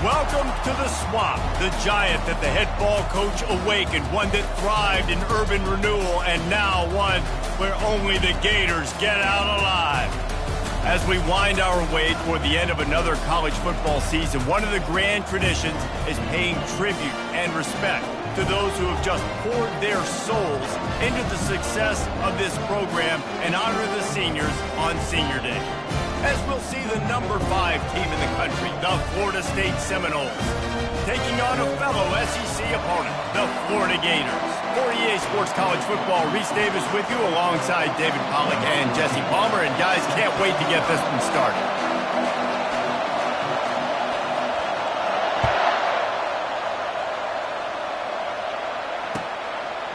Welcome to the Swamp, the giant that the head ball coach awakened, one that thrived in urban renewal, and now one where only the Gators get out alive. As we wind our way toward the end of another college football season, one of the grand traditions is paying tribute and respect to those who have just poured their souls into the success of this program and honor the seniors on Senior Day. As we'll see the number 5 team in the country, the Florida State Seminoles, taking on a fellow SEC opponent, the Florida Gators. For EA Sports College Football, Reese Davis with you alongside David Pollack and Jesse Palmer. And guys, can't wait to get this one started.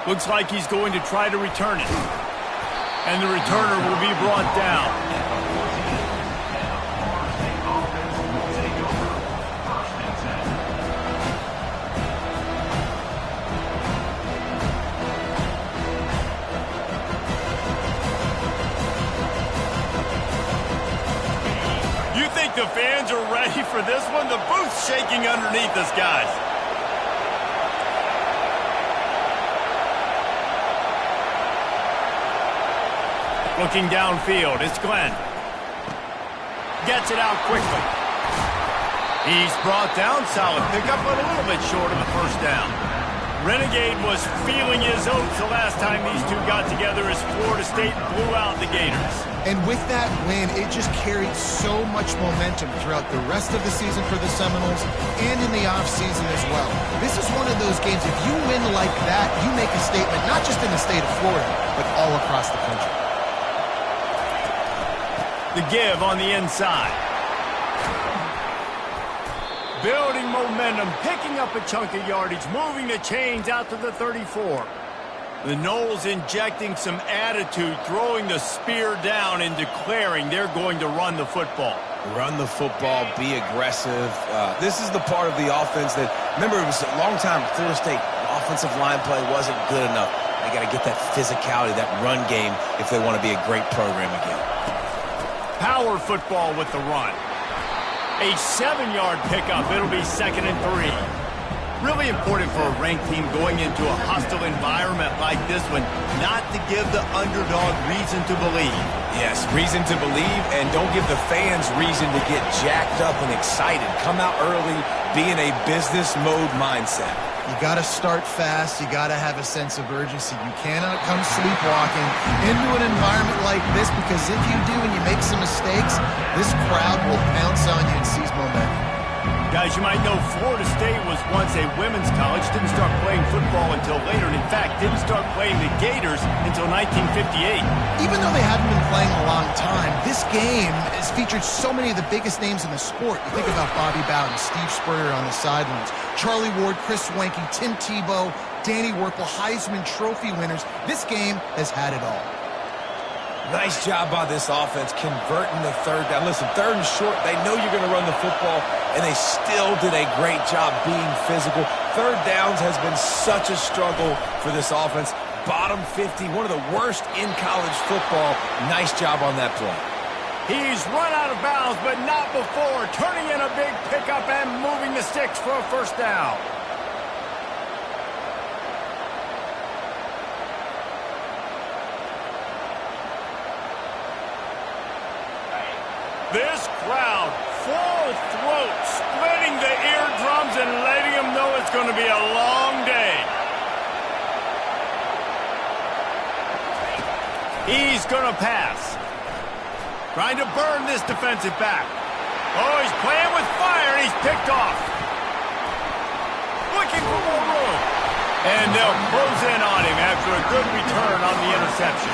Looks like he's going to try to return it. And the returner will be brought down. The fans are ready for this one. The booth's shaking underneath us, guys. Looking downfield, it's Glenn. Gets it out quickly. He's brought down, solid pickup, but a little bit short of the first down. Renegade was feeling his oats the last time these two got together as Florida State blew out the Gators. And with that win, it just carried so much momentum throughout the rest of the season for the Seminoles and in the offseason as well. This is one of those games, if you win like that, you make a statement not just in the state of Florida, but all across the country. The give on the inside. Building momentum, picking up a chunk of yardage, moving the chains out to the 34. The Noles injecting some attitude, throwing the spear down and declaring they're going to run the football. Run the football, be aggressive. This is the part of the offense that, remember, it was a long time Florida State offensive line play wasn't good enough. They got to get that physicality, that run game if they want to be a great program again. Power football with the run. A 7-yard pickup. It'll be 2nd and 3. Really important for a ranked team going into a hostile environment like this one, not to give the underdog reason to believe. Yes, reason to believe, and don't give the fans reason to get jacked up and excited. Come out early, be in a business mode mindset. You got to start fast. You got to have a sense of urgency. You cannot come sleepwalking into an environment like this, because if you do and you make some mistakes, this crowd will pounce on you and seize momentum. Guys, you might know Florida State was once a women's college, didn't start playing football until later, and in fact, didn't start playing the Gators until 1958. Even though they hadn't been playing a long time, this game has featured so many of the biggest names in the sport. You think about Bobby Bowden, Steve Spurrier on the sidelines, Charlie Ward, Chris Swanky, Tim Tebow, Danny Werkle, Heisman Trophy winners. This game has had it all. Nice job by this offense converting the 3rd down. Listen, 3rd and short, they know you're going to run the football, and they still did a great job being physical. 3rd downs has been such a struggle for this offense. Bottom 50, one of the worst in college football. Nice job on that play. He's run out of bounds, but not before. Turning in a big pickup and moving the sticks for a 1st down. This crowd, full throat, splitting the eardrums and letting them know it's going to be a long day. He's going to pass. Trying to burn this defensive back. Oh, he's playing with fire, and he's picked off. Looking for more room. And they'll close in on him after a good return on the interception.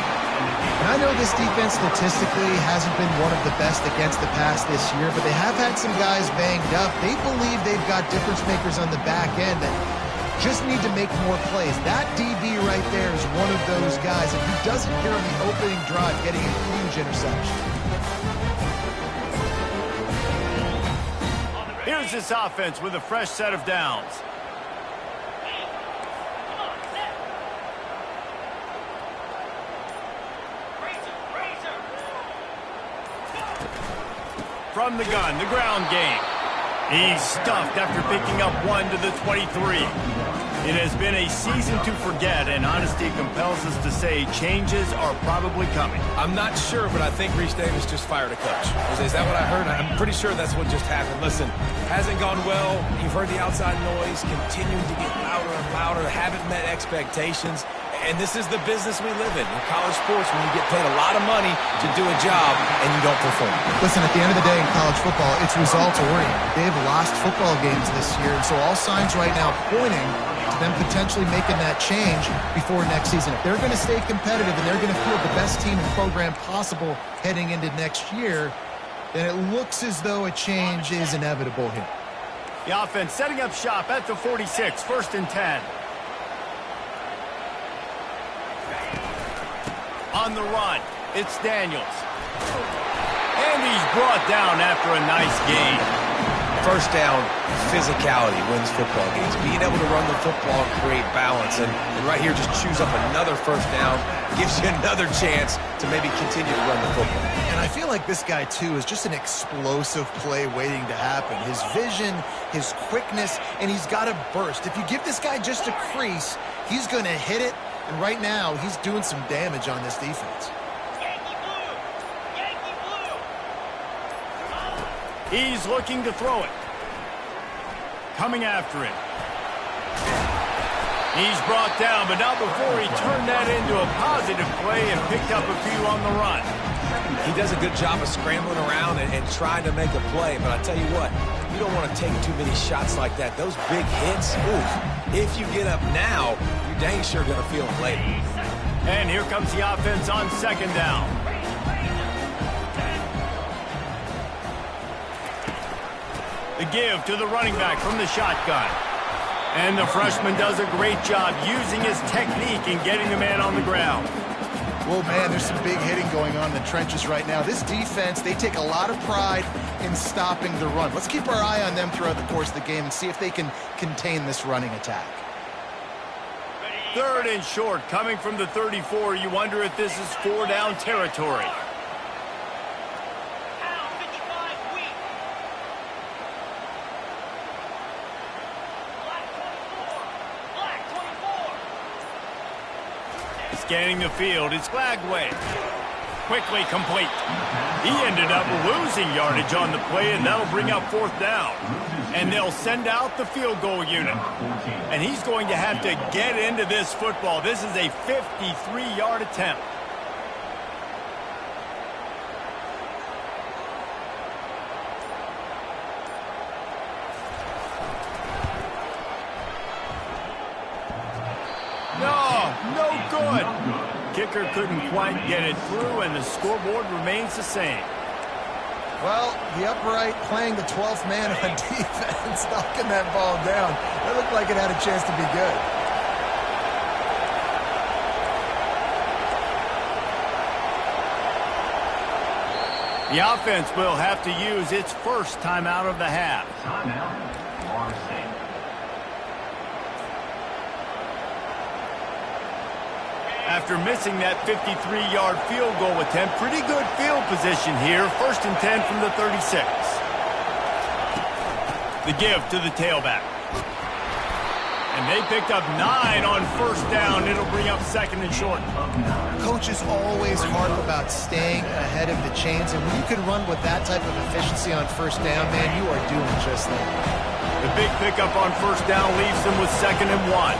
And I know this defense statistically hasn't been one of the best against the pass this year, but they have had some guys banged up. They believe they've got difference makers on the back end that just need to make more plays. That DB right there is one of those guys, and he does it here on the opening drive, getting a huge interception. Here's this offense with a fresh set of downs. From the gun, the ground game. He's stuffed after picking up 1 to the 23. It has been a season to forget, and honesty compels us to say changes are probably coming. I'm not sure, but I think Reese Davis just fired a coach. Is that what I heard? I'm pretty sure that's what just happened. Listen, hasn't gone well. You've heard the outside noise, continuing to get louder and louder, haven't met expectations. And this is the business we live in college sports, when you get paid a lot of money to do a job and you don't perform. Listen, at the end of the day in college football, it's results-oriented. They've lost football games this year, and so all signs right now pointing to them potentially making that change before next season. If they're going to stay competitive and they're going to field the best team and program possible heading into next year, then it looks as though a change is inevitable here. The offense setting up shop at the 46, 1st and 10. On the run, it's Daniels. And he's brought down after a nice gain. First down, physicality wins football games. Being able to run the football and create balance. And right here, just choose up another first down. Gives you another chance to maybe continue to run the football. And I feel like this guy, too, is just an explosive play waiting to happen. His vision, his quickness, and he's got a burst. If you give this guy just a crease, he's going to hit it. And right now, he's doing some damage on this defense. Yankee blue. Yankee blue. He's looking to throw it. Coming after it. He's brought down, but not before he turned that into a positive play and picked up a few on the run. He does a good job of scrambling around and trying to make a play, but I tell you what, you don't want to take too many shots like that. Those big hits, oof, if you get up now, you're dang sure going to feel them later. And here comes the offense on 2nd down. The give to the running back from the shotgun. And the freshman does a great job using his technique and getting the man on the ground. Well, man, there's some big hitting going on in the trenches right now. This defense, they take a lot of pride in stopping the run. Let's keep our eye on them throughout the course of the game and see if they can contain this running attack. 3rd and short, coming from the 34. You wonder if this is 4-down territory. Scanning the field, it's Glagway. Quickly complete. He ended up losing yardage on the play, and that'll bring up 4th down. And they'll send out the field goal unit. And he's going to have to get into this football. This is a 53-yard attempt. No good. Kicker couldn't quite get it through, and the scoreboard remains the same. Well, the upright playing the 12th man on defense, knocking that ball down. That looked like it had a chance to be good. The offense will have to use its first timeout of the half. Timeout, Florida State. After missing that 53-yard field goal attempt, pretty good field position here. 1st and 10 from the 36. The give to the tailback. And they picked up 9 on 1st down. It'll bring up 2nd and short. Coaches always harp about staying ahead of the chains, and when you can run with that type of efficiency on 1st down, man, you are doing just that. The big pickup on 1st down leaves them with 2nd and 1.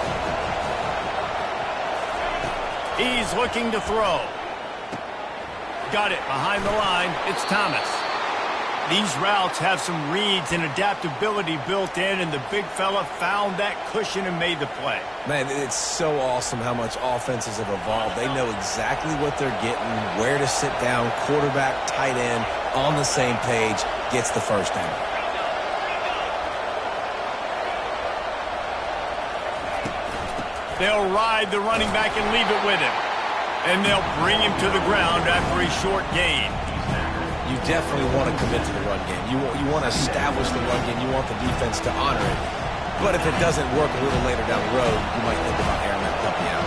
He's looking to throw. Got it behind the line. It's Thomas. These routes have some reads and adaptability built in, and the big fella found that cushion and made the play. Man, it's so awesome how much offenses have evolved. They know exactly what they're getting, where to sit down, quarterback, tight end, on the same page, gets the 1st down. They'll ride the running back and leave it with him. And they'll bring him to the ground after a short gain. You definitely want to commit to the run game. You want to establish the run game. You want the defense to honor it. But if it doesn't work a little later down the road, you might think about airing that puppy out.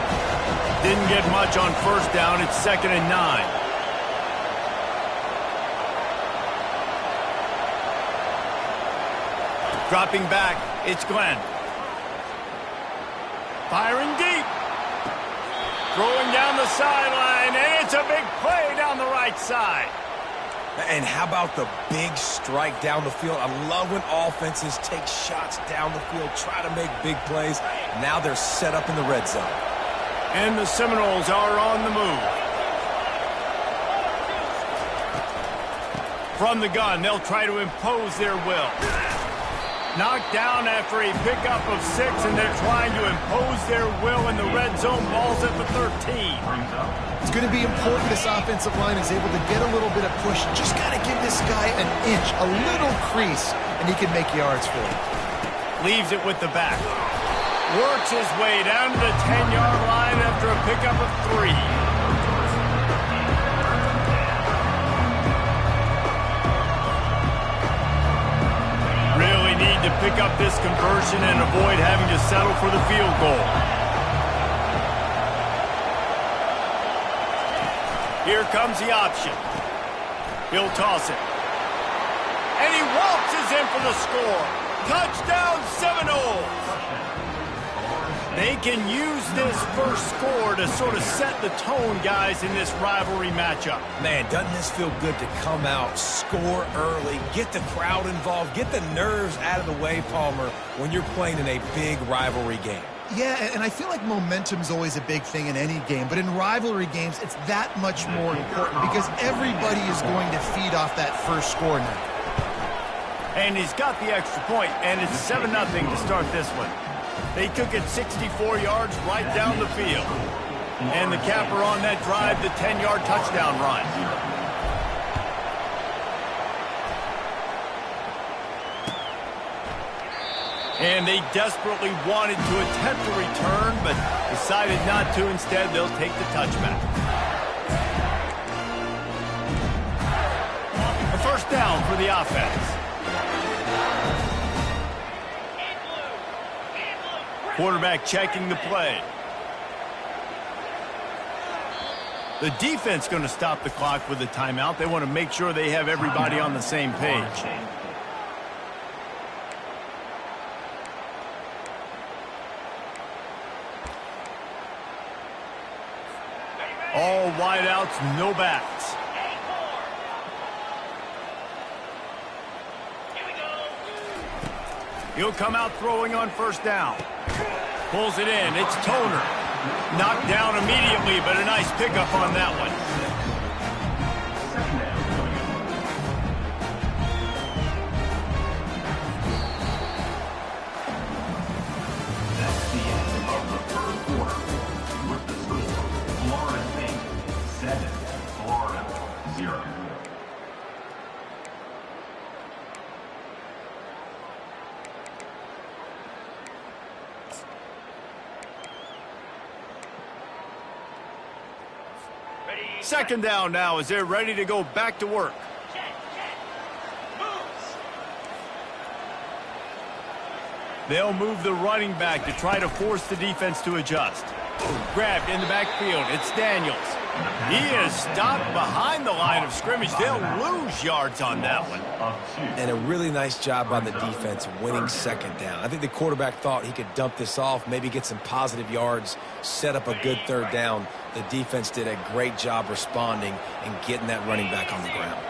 Didn't get much on 1st down. It's 2nd and 9. Dropping back, it's Glenn. Firing deep. Throwing down the sideline, and it's a big play down the right side. And how about the big strike down the field? I love when offenses take shots down the field, try to make big plays. Now they're set up in the red zone. And the Seminoles are on the move. From the gun, they'll try to impose their will. Knocked down after a pickup of 6, and they're trying to impose their will in the red zone. Ball's at the 13. It's going to be important this offensive line is able to get a little bit of push. Just got to give this guy an inch, a little crease, and he can make yards for it. Leaves it with the back. Works his way down to the 10-yard line after a pickup of 3. Really need to pick up this conversion and avoid having to settle for the field goal. Here comes the option. He'll toss it. And he waltzes in for the score. Touchdown Seminoles! They can use this first score to sort of set the tone, guys, in this rivalry matchup. Man, doesn't this feel good to come out, score early, get the crowd involved, get the nerves out of the way, Palmer, when you're playing in a big rivalry game? Yeah, and I feel like momentum's always a big thing in any game, but in rivalry games, it's that much more important because everybody is going to feed off that first score now. And he's got the extra point, and it's 7-0 to start this one. They took it 64 yards right down the field. And the capper on that drive, the 10-yard touchdown run. And they desperately wanted to attempt a return, but decided not to. Instead, they'll take the touchback. A first down for the offense. Quarterback checking the play. The defense going to stop the clock with a timeout. They want to make sure they have everybody on the same page. All wideouts, no backs. He'll come out throwing on first down. Pulls it in. It's Toner. Knocked down immediately, but a nice pickup on that one. That's the end of the first quarter. With the score, Florida State 7, Florida 0. Second down now as they're ready to go back to work. They'll move the running back to try to force the defense to adjust. Grabbed in the backfield. It's Daniels. He is stopped behind the line of scrimmage. They'll lose yards on that one. And a really nice job by the defense winning second down. I think the quarterback thought he could dump this off, maybe get some positive yards, set up a good third down. The defense did a great job responding and getting that running back on the ground.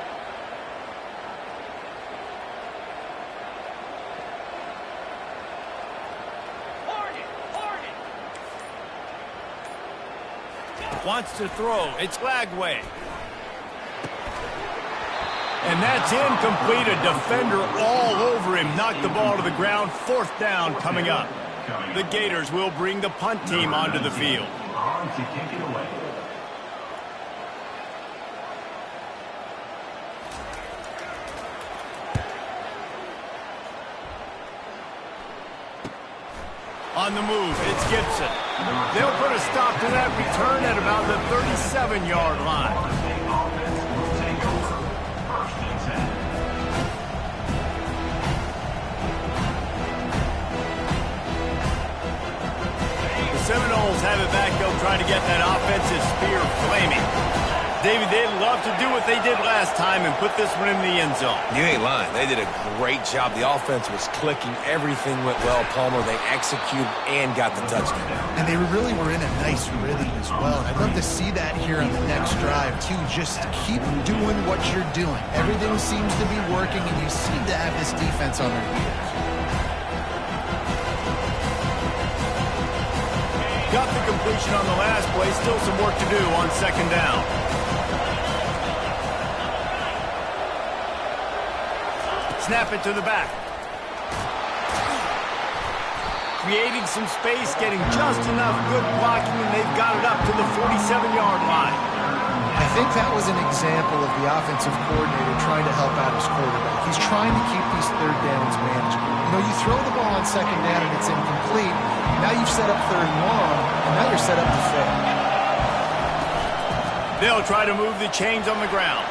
Wants to throw. It's Lagway. And that's incomplete. A defender all over him. Knocked the ball to the ground. Fourth down coming up. The Gators will bring the punt team onto the field. On to kick it away. On the move, it's Gibson. They'll put a stop to that return at about the 37-yard line. Offense will take over. First and 10. The Seminoles have it back. They'll try to get that offensive spear flaming. David, they'd love to do what they did last time and put this one in the end zone. You ain't lying. They did a great job. The offense was clicking. Everything went well, Palmer. They executed and got the touchdown. And they really were in a nice rhythm as well. I'd love to see that here on the next drive, too. Just keep doing what you're doing. Everything seems to be working, and you seem to have this defense on their heels. Got the completion on the last play. Still some work to do on second down. Snap it to the back. Creating some space, getting just enough good blocking, and they've got it up to the 47-yard line. I think that was an example of the offensive coordinator trying to help out his quarterback. He's trying to keep these third downs manageable. You know, you throw the ball on second down and it's incomplete. Now you've set up third and long, and now you're set up to fail. They'll try to move the chains on the ground.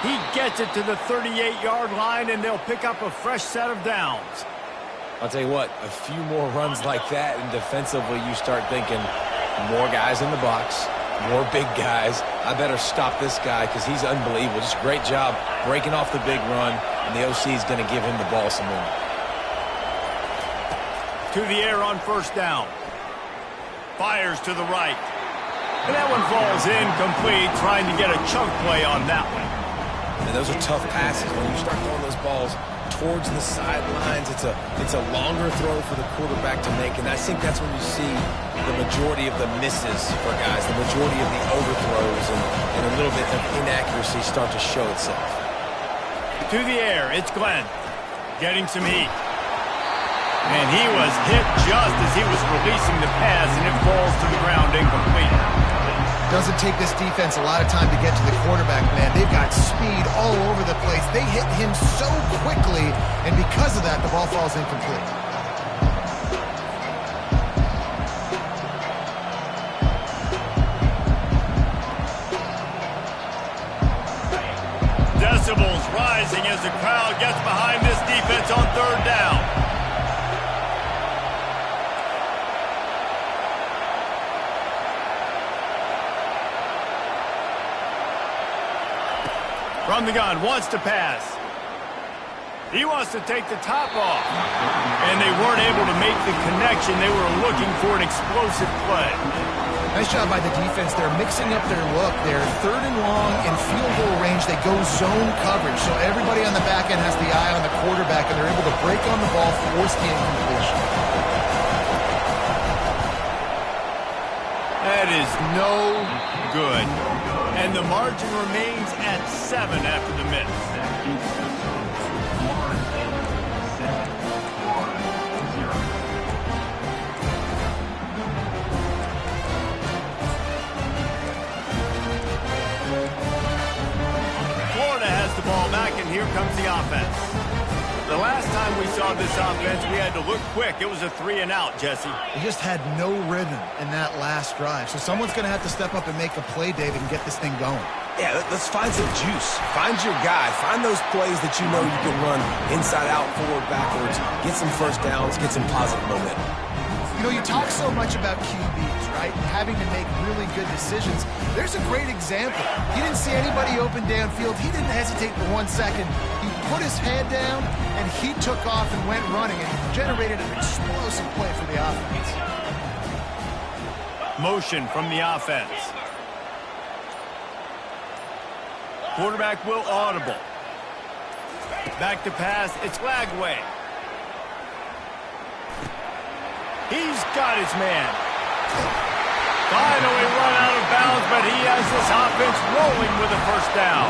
He gets it to the 38-yard line, and they'll pick up a fresh set of downs. I'll tell you what, a few more runs like that, and defensively you start thinking more guys in the box, more big guys. I better stop this guy because he's unbelievable. Just a great job breaking off the big run, and the OC is going to give him the ball some more. To the air on first down. Fires to the right. And that one falls incomplete, trying to get a chunk play on that one. And those are tough passes. When you start throwing those balls towards the sidelines, it's a longer throw for the quarterback to make, and I think that's when you see the majority of the misses for guys, the majority of the overthrows and a little bit of inaccuracy start to show itself. To the air, it's Glenn getting some heat. And he was hit just as he was releasing the pass, and it falls to the ground incomplete. Doesn't take this defense a lot of time to get to the quarterback, man. They've got speed all over the place. They hit him so quickly, and because of that, the ball falls incomplete. Decibels rising as the crowd gets behind this defense on third down. From the gun, wants to pass. He wants to take the top off. And they weren't able to make the connection. They were looking for an explosive play. Nice job by the defense. They're mixing up their look. They're third and long in field goal range. They go zone coverage. So everybody on the back end has the eye on the quarterback, and they're able to break on the ball, force the incompletion. That is no good. And the margin remains at 7 after the miss. Florida has the ball back, and here comes the offense. The last time we saw this offense, we had to look quick. It was a 3-and-out, Jesse. They just had no rhythm in that last drive. So someone's going to have to step up and make a play, David, and get this thing going. Yeah, let's find some juice. Find your guy. Find those plays that you know you can run inside out, forward, backwards. Get some first downs. Get some positive momentum. You know, you talk so much about QBs, right? Having to make really good decisions. There's a great example. He didn't see anybody open downfield. He didn't hesitate for 1 second. He put his head down, and he took off and went running, and generated an explosive play for the offense. Motion from the offense. Quarterback will audible. Back to pass. It's Lagway. He's got his man. Finally run out of bounds, but he has this offense rolling with a first down.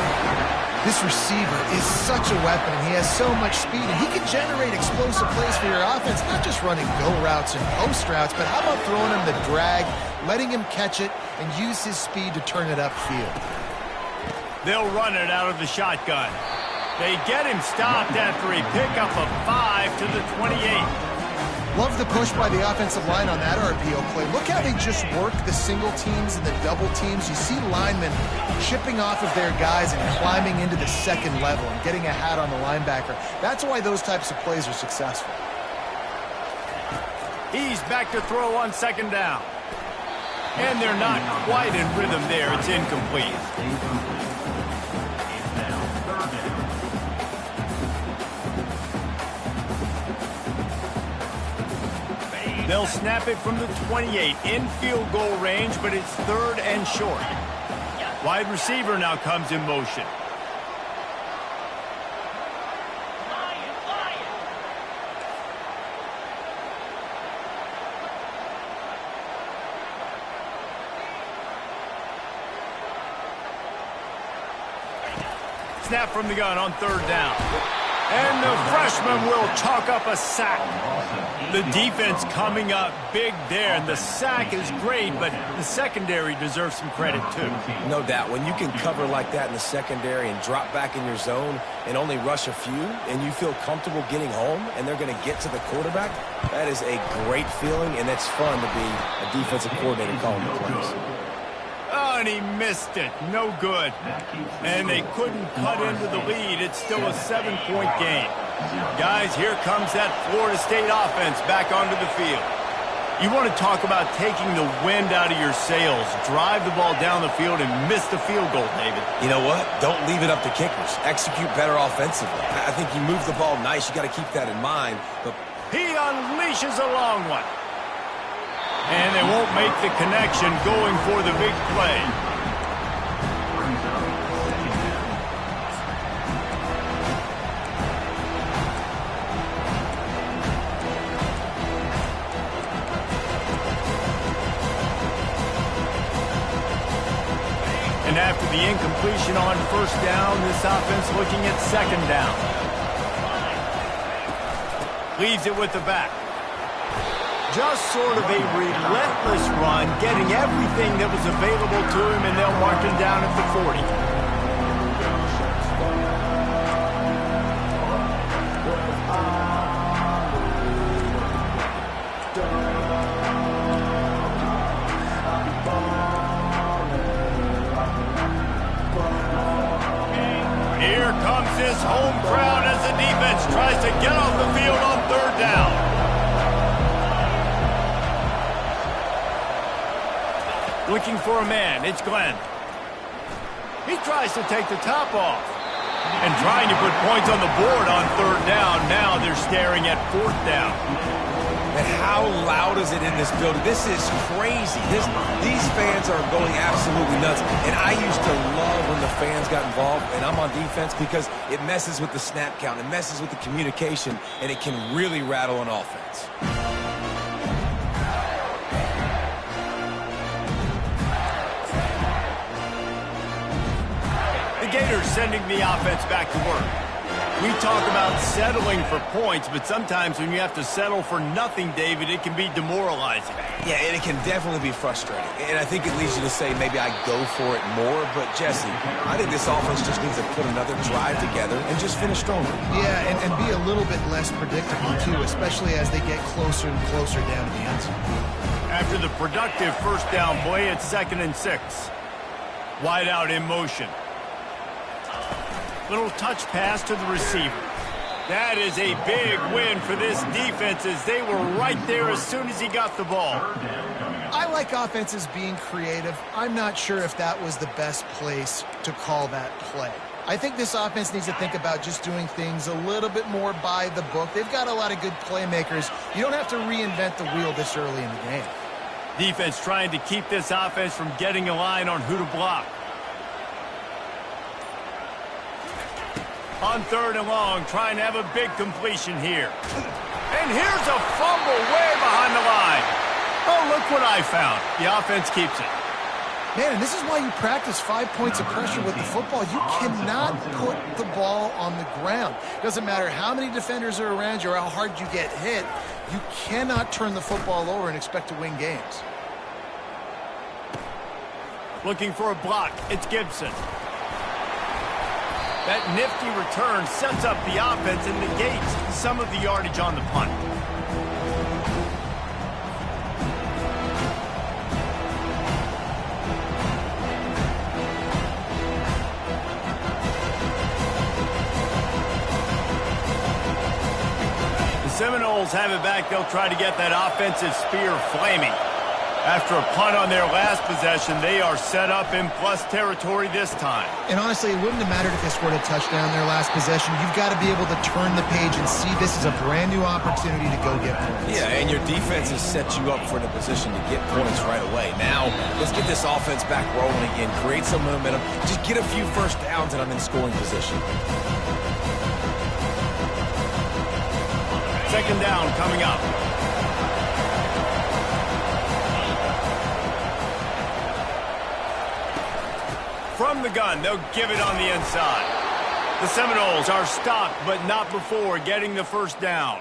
This receiver is such a weapon, and he has so much speed, and he can generate explosive plays for your offense, not just running go routes and post routes, but how about throwing him the drag, letting him catch it, and use his speed to turn it upfield. They'll run it out of the shotgun. They get him stopped after a pickup of 5 to the 28. Love the push by the offensive line on that RPO play. Look how they just work the single teams and the double teams. You see linemen chipping off of their guys and climbing into the second level and getting a hat on the linebacker. That's why those types of plays are successful. He's back to throw on second down. And they're not quite in rhythm there. It's incomplete. They'll snap it from the 28 in field goal range, but it's 3rd and short. Wide receiver now comes in motion. Snap from the gun on 3rd down. And the freshman will chalk up a sack. The defense coming up big there, and the sack is great, but the secondary deserves some credit too. No doubt. When you can cover like that in the secondary and drop back in your zone and only rush a few, and you feel comfortable getting home, and they're going to get to the quarterback, that is a great feeling, and it's fun to be a defensive coordinator calling the plays. Oh, and he missed it. No good. And they couldn't cut into the lead. It's still a 7-point game. Guys, here comes that Florida State offense back onto the field. You want to talk about taking the wind out of your sails. Drive the ball down the field and miss the field goal, David. You know what? Don't leave it up to kickers. Execute better offensively. I think you move the ball nice. You got to keep that in mind. But he unleashes a long one. And they won't make the connection going for the big play. And after the incompletion on 1st down, this offense looking at 2nd down. Leaves it with the back. Just sort of a relentless run, getting everything that was available to him, and they'll mark him down at the 40. Here comes his home crowd as the defense tries to get off the field on 3rd down. Looking for a man. It's Glenn. He tries to take the top off. And trying to put points on the board on 3rd down. Now they're staring at 4th down. And how loud is it in this building? This is crazy. These fans are going absolutely nuts. And I used to love when the fans got involved, and I'm on defense, because it messes with the snap count. It messes with the communication, and it can really rattle an offense. The Gators sending the offense back to work. We talk about settling for points, but sometimes when you have to settle for nothing, David, it can be demoralizing. Yeah, and it can definitely be frustrating. And I think it leads you to say maybe I go for it more. But, Jesse, I think this offense just needs to put another drive together and just finish stronger. Yeah, and be a little bit less predictable, too, especially as they get closer and closer down to the end zone. After the productive 1st down play, it's 2nd and 6. Wide out in motion. Little touch pass to the receiver. That is a big win for this defense, as they were right there as soon as he got the ball. I like offenses being creative. I'm not sure if that was the best place to call that play. I think this offense needs to think about just doing things a little bit more by the book. They've got a lot of good playmakers. You don't have to reinvent the wheel this early in the game. Defense trying to keep this offense from getting a line on who to block. On 3rd and long, trying to have a big completion here. And here's a fumble way behind the line. Oh, look what I found. The offense keeps it. Man, and this is why you practice 5 points of pressure with the football. You cannot put the ball on the ground. Doesn't matter how many defenders are around you or how hard you get hit. You cannot turn the football over and expect to win games. Looking for a block. It's Gibson. That nifty return sets up the offense and negates some of the yardage on the punt. The Seminoles have it back. They'll try to get that offensive spear flaming. After a punt on their last possession, they are set up in plus territory this time. And honestly, it wouldn't have mattered if they scored a touchdown their last possession. You've got to be able to turn the page and see this is a brand new opportunity to go get points. Yeah, and your defense has set you up for the position to get points right away. Now, let's get this offense back rolling again, create some momentum, just get a few first downs, and I'm in scoring position. Second down coming up. From the gun, they'll give it on the inside. The Seminoles are stopped, but not before getting the first down.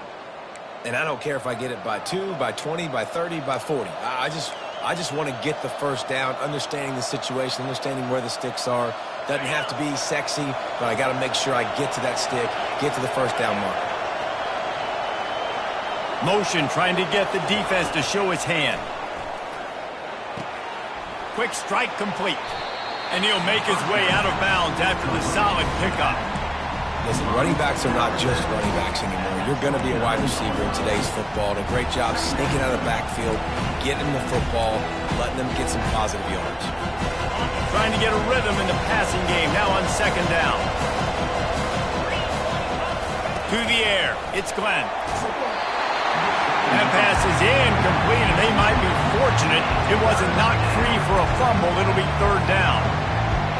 And I don't care if I get it by 2, by 20, by 30, by 40. I just want to get the first down, understanding the situation, understanding where the sticks are. Doesn't have to be sexy, but I got to make sure I get to that stick, get to the first down mark. Motion trying to get the defense to show his hand. Quick strike complete. And he'll make his way out of bounds after the solid pickup. Listen, running backs are not just running backs anymore. You're going to be a wide receiver in today's football. And a great job sneaking out of the backfield, getting the football, letting them get some positive yards. Trying to get a rhythm in the passing game now on second down. To the air, it's Glenn. That pass is incomplete, and they might be fortunate it wasn't knocked free for a fumble. It'll be third down.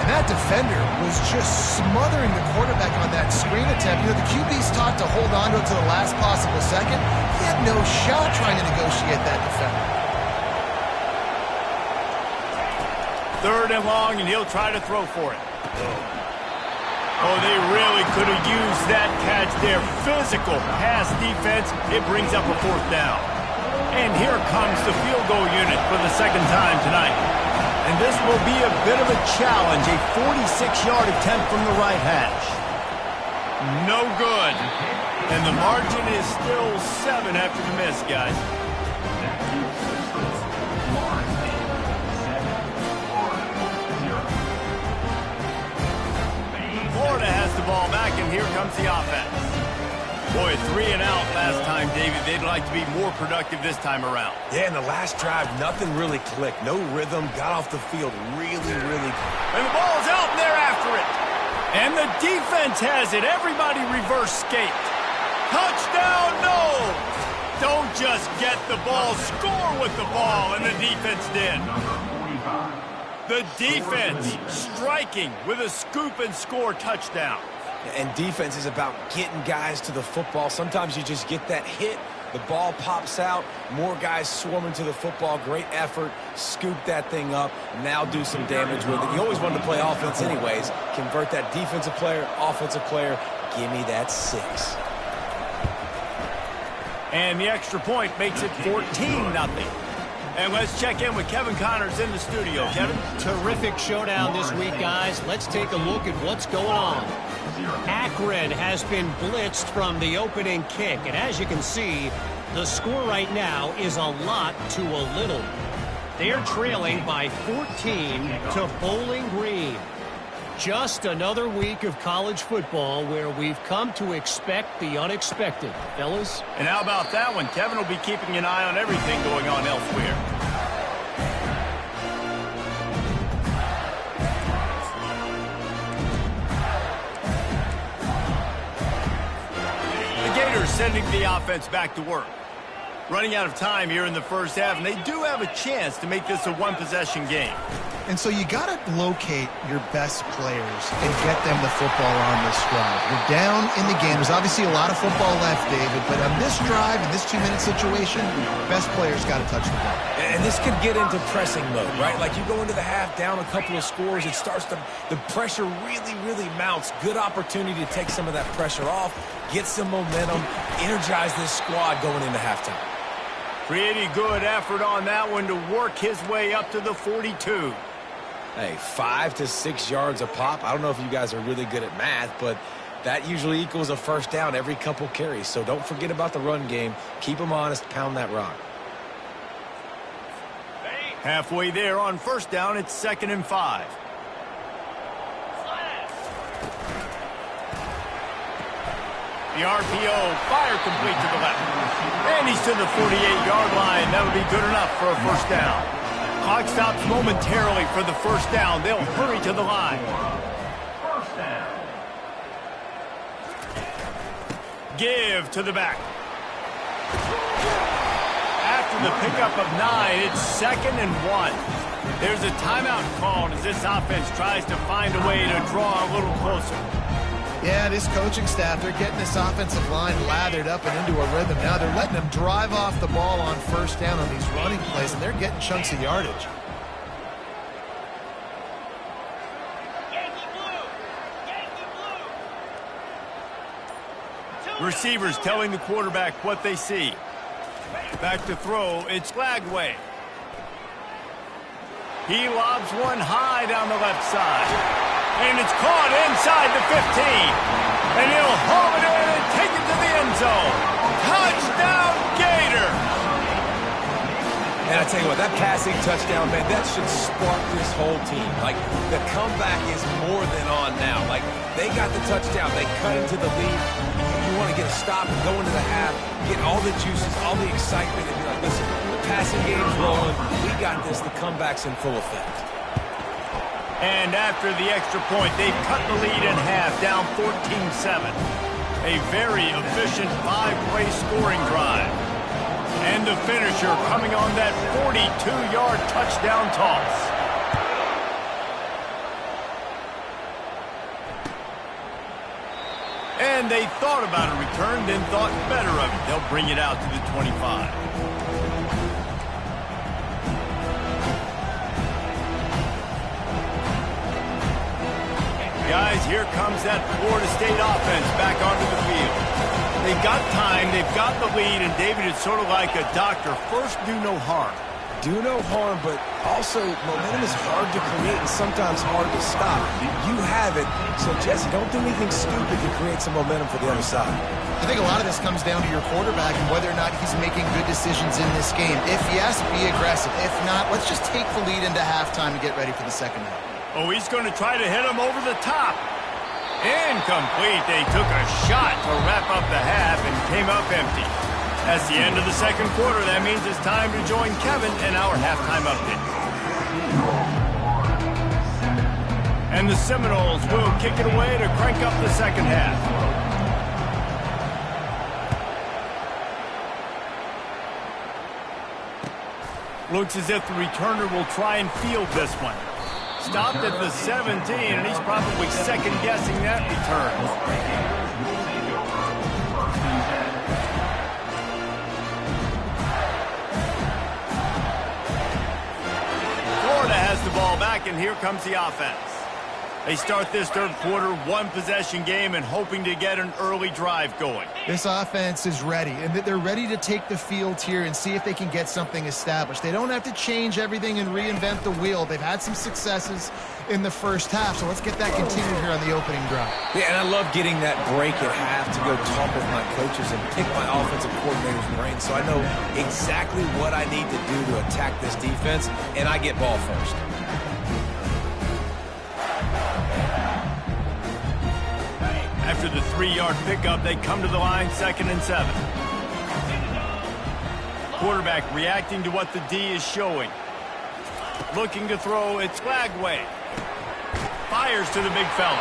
And that defender was just smothering the quarterback on that screen attempt. You know, the QB's taught to hold on to it to the last possible second. He had no shot trying to negotiate that defender. Third and long, and he'll try to throw for it. Oh, they really could have used that catch there. Physical pass defense. It brings up a fourth down. And here comes the field goal unit for the second time tonight. And this will be a bit of a challenge. A 46-yard attempt from the right hash. No good. And the margin is still 7 after the miss, guys. Florida has the ball back, and here comes the offense. Boy, 3 and out last time, David. They'd like to be more productive this time around. Yeah, in the last drive, nothing really clicked. No rhythm, got off the field really. And the ball's out, and they're after it. And the defense has it. Everybody reverse skate. Touchdown, no! Don't just get the ball, score with the ball, and the defense did. The defense striking with a scoop and score touchdown. And defense is about getting guys to the football. Sometimes you just get that hit, the ball pops out, more guys swarming to the football. Great effort, scoop that thing up, now do some damage with it. You always wanted to play offense anyways. Convert that defensive player, offensive player, give me that 6. And the extra point makes it 14-0. And let's check in with Kevin Connors in the studio. Kevin? Terrific showdown this week, guys. Let's take a look at what's going on. Akron has been blitzed from the opening kick. And as you can see, the score right now is a lot to a little. They're trailing by 14 to Bowling Green. Just another week of college football where we've come to expect the unexpected, fellas. And how about that one? Kevin will be keeping an eye on everything going on elsewhere. The Gators sending the offense back to work. Running out of time here in the first half, and they do have a chance to make this a one-possession game. And so you got to locate your best players and get them the football on this drive. You're down in the game. There's obviously a lot of football left, David, but on this drive, in this 2-minute situation, best players got to touch the ball. And this could get into pressing mode, right? Like you go into the half down a couple of scores, it starts to, the pressure really mounts. Good opportunity to take some of that pressure off, get some momentum, energize this squad going into halftime. Pretty good effort on that one to work his way up to the 42. Hey, 5 to 6 yards a pop. I don't know if you guys are really good at math, but that usually equals a first down every couple carries. So don't forget about the run game. Keep them honest, pound that rock. Halfway there on first down, it's 2nd and 5. The RPO, fire complete to the left. And he's to the 48-yard line. That'll be good enough for a first down. Clock stops momentarily for the first down. They'll hurry to the line. First down. Give to the back. After the pickup of 9, it's 2nd and 1. There's a timeout called as this offense tries to find a way to draw a little closer. Yeah, this coaching staff, they're getting this offensive line lathered up and into a rhythm. Now they're letting them drive off the ball on first down on these running plays, and they're getting chunks of yardage. Receivers telling the quarterback what they see. Back to throw, it's Lagway. He lobs one high down the left side. And it's caught inside the 15. And he'll haul it in and take it to the end zone. Touchdown, Gators! And I tell you what, that passing touchdown, man, that should spark this whole team. Like, the comeback is more than on now. Like, they got the touchdown. They cut into the lead. You want to get a stop and go into the half, get all the juices, all the excitement, and be like, listen, the passing game's rolling. We got this. The comeback's in full effect. And after the extra point, they've cut the lead in half, down 14-7. A very efficient 5-play scoring drive. And the finisher coming on that 42-yard touchdown toss. And they thought about a return, then thought better of it. They'll bring it out to the 25. Guys, here comes that Florida State offense back onto the field. They've got time, they've got the lead, and David, it's sort of like a doctor. First, do no harm. Do no harm, but also momentum is hard to create and sometimes hard to stop. You have it, so Jesse, don't do anything stupid to create some momentum for the other side. I think a lot of this comes down to your quarterback and whether or not he's making good decisions in this game. If yes, be aggressive. If not, let's just take the lead into halftime and get ready for the second half. Oh, he's going to try to hit him over the top. Incomplete. They took a shot to wrap up the half and came up empty. That's the end of the second quarter. That means it's time to join Kevin in our halftime update. And the Seminoles will kick it away to crank up the second half. Looks as if the returner will try and field this one. Stopped at the 17, and he's probably second-guessing that return. Florida has the ball back, and here comes the offense. They start this third quarter, one-possession game, and hoping to get an early drive going. This offense is ready, and they're ready to take the field here and see if they can get something established. They don't have to change everything and reinvent the wheel. They've had some successes in the first half, so let's get that continued here on the opening drive. Yeah, and I love getting that break at half to go talk with my coaches and pick my offensive coordinator's brain so I know exactly what I need to do to attack this defense, and I get ball first. After the 3-yard pickup, they come to the line 2nd and 7. Quarterback reacting to what the D is showing. Looking to throw, it's Lagway. Fires to the big fella.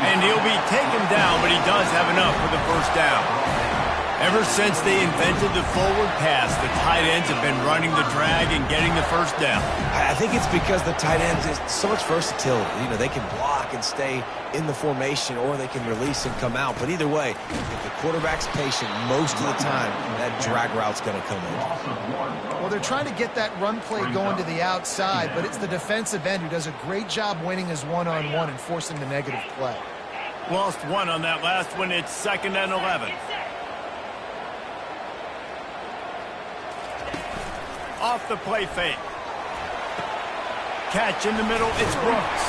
And he'll be taken down, but he does have enough for the first down. Ever since they invented the forward pass, the tight ends have been running the drag and getting the first down. I think it's because the tight ends is so much versatility. You know, they can block and stay in the formation, or they can release and come out. But either way, if the quarterback's patient most of the time, that drag route's going to come in. Well, they're trying to get that run play going to the outside, but it's the defensive end who does a great job winning his one-on-one and forcing the negative play. Lost one on that last one. It's 2nd and 11. Off the play fake. Catch in the middle, it's Brooks.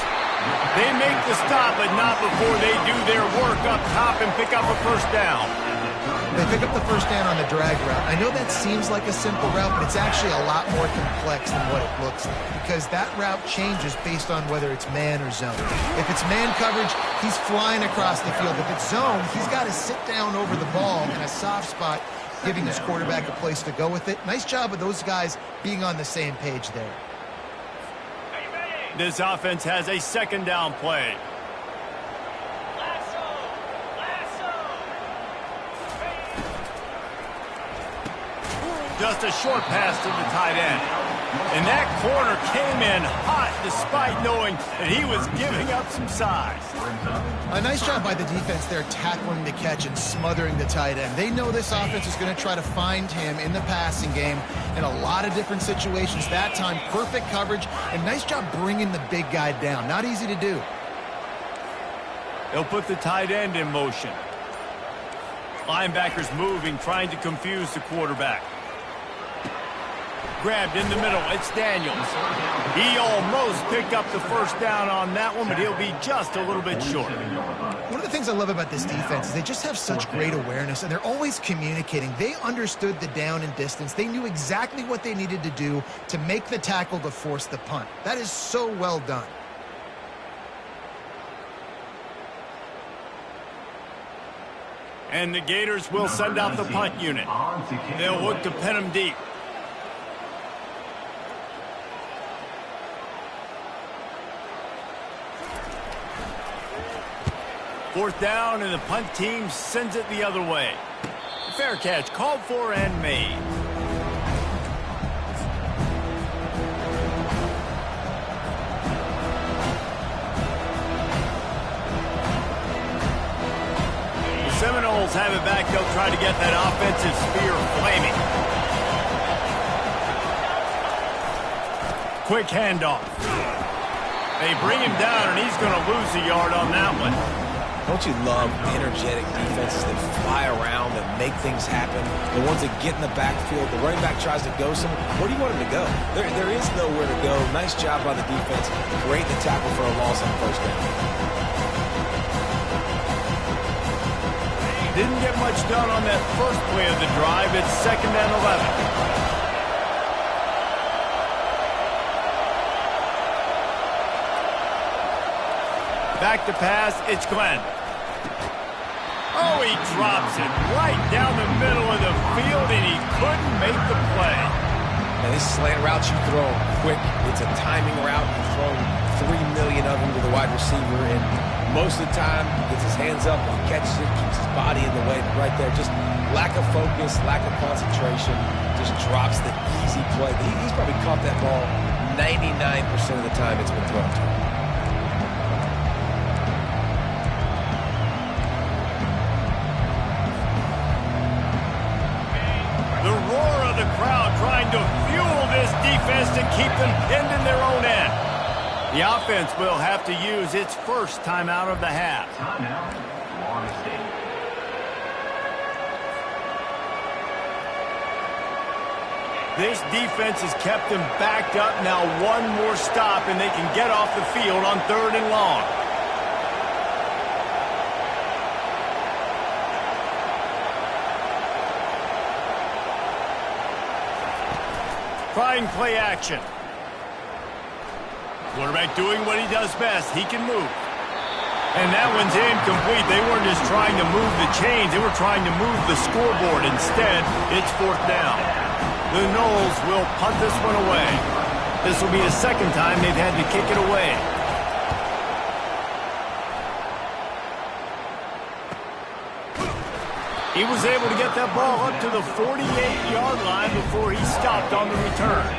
They make the stop, but not before they do their work up top and pick up a first down. They pick up the first down on the drag route. I know that seems like a simple route, but it's actually a lot more complex than what it looks like, because that route changes based on whether it's man or zone. If it's man coverage, he's flying across the field. If it's zone, he's got to sit down over the ball in a soft spot, giving his quarterback a place to go with it. Nice job of those guys being on the same page there. This offense has a second down play. Just a short pass to the tight end. And that corner came in hot despite knowing that he was giving up some size. A nice job by the defense there tackling the catch and smothering the tight end. They know this offense is going to try to find him in the passing game in a lot of different situations. That time, perfect coverage and nice job bringing the big guy down. Not easy to do. They'll put the tight end in motion. Linebackers moving, trying to confuse the quarterback. Grabbed in the middle. It's Daniels. He almost picked up the first down on that one, but he'll be just a little bit short. One of the things I love about this defense is they just have such great awareness, and they're always communicating. They understood the down and distance. They knew exactly what they needed to do to make the tackle to force the punt. That is so well done. And the Gators will send out the punt unit. They'll look to pin him deep. Fourth down, and the punt team sends it the other way. Fair catch, called for and made. The Seminoles have it back. They'll try to get that offensive spear flaming. Quick handoff. They bring him down, and he's going to lose a yard on that one. Don't you love energetic defenses that fly around, that make things happen? The ones that get in the backfield, the running back tries to go somewhere. Where do you want him to go? There is nowhere to go. Nice job by the defense. Great to tackle for a loss on first down. Didn't get much done on that first play of the drive. It's 2nd and 11. Back to pass, it's Glenn. Oh, he drops it right down the middle of the field, and he couldn't make the play. Now, this slant route you throw quick. It's a timing route. You throw 3 million of them to the wide receiver, and most of the time, he gets his hands up, and he catches it, keeps his body in the way. Right there, just lack of focus, lack of concentration, just drops the easy play. He's probably caught that ball 99% of the time it's been thrown to him. Trying to fuel this defense to keep them pinned in their own end. The offense will have to use its first timeout of the half. Timeout, Florida State. This defense has kept them backed up. Now one more stop, and they can get off the field on 3rd and long. Trying play action. Quarterback doing what he does best. He can move. And that one's incomplete. They weren't just trying to move the chains. They were trying to move the scoreboard. Instead, it's 4th down. The Noles will punt this one away. This will be the second time they've had to kick it away. He was able to get that ball up to the 48-yard line before he stopped on the return.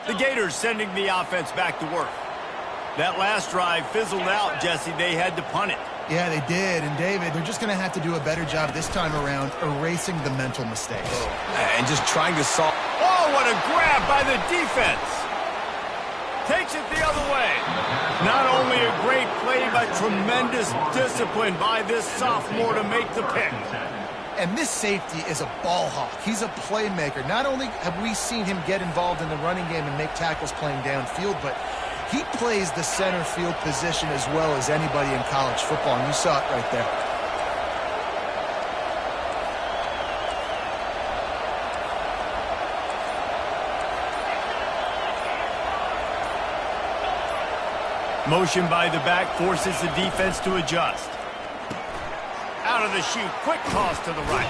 The Gators sending the offense back to work. That last drive fizzled out, Jesse. They had to punt it. Yeah, they did. And, David, they're just going to have to do a better job this time around erasing the mental mistakes. And just trying to solve. Oh, what a grab by the defense. Takes it the other way. Not only a great play, but tremendous discipline by this sophomore to make the pick. And this safety is a ball hawk. He's a playmaker. Not only have we seen him get involved in the running game and make tackles playing downfield, but he plays the center field position as well as anybody in college football, and you saw it right there. Motion by the back forces the defense to adjust. Out of the chute, quick toss to the right.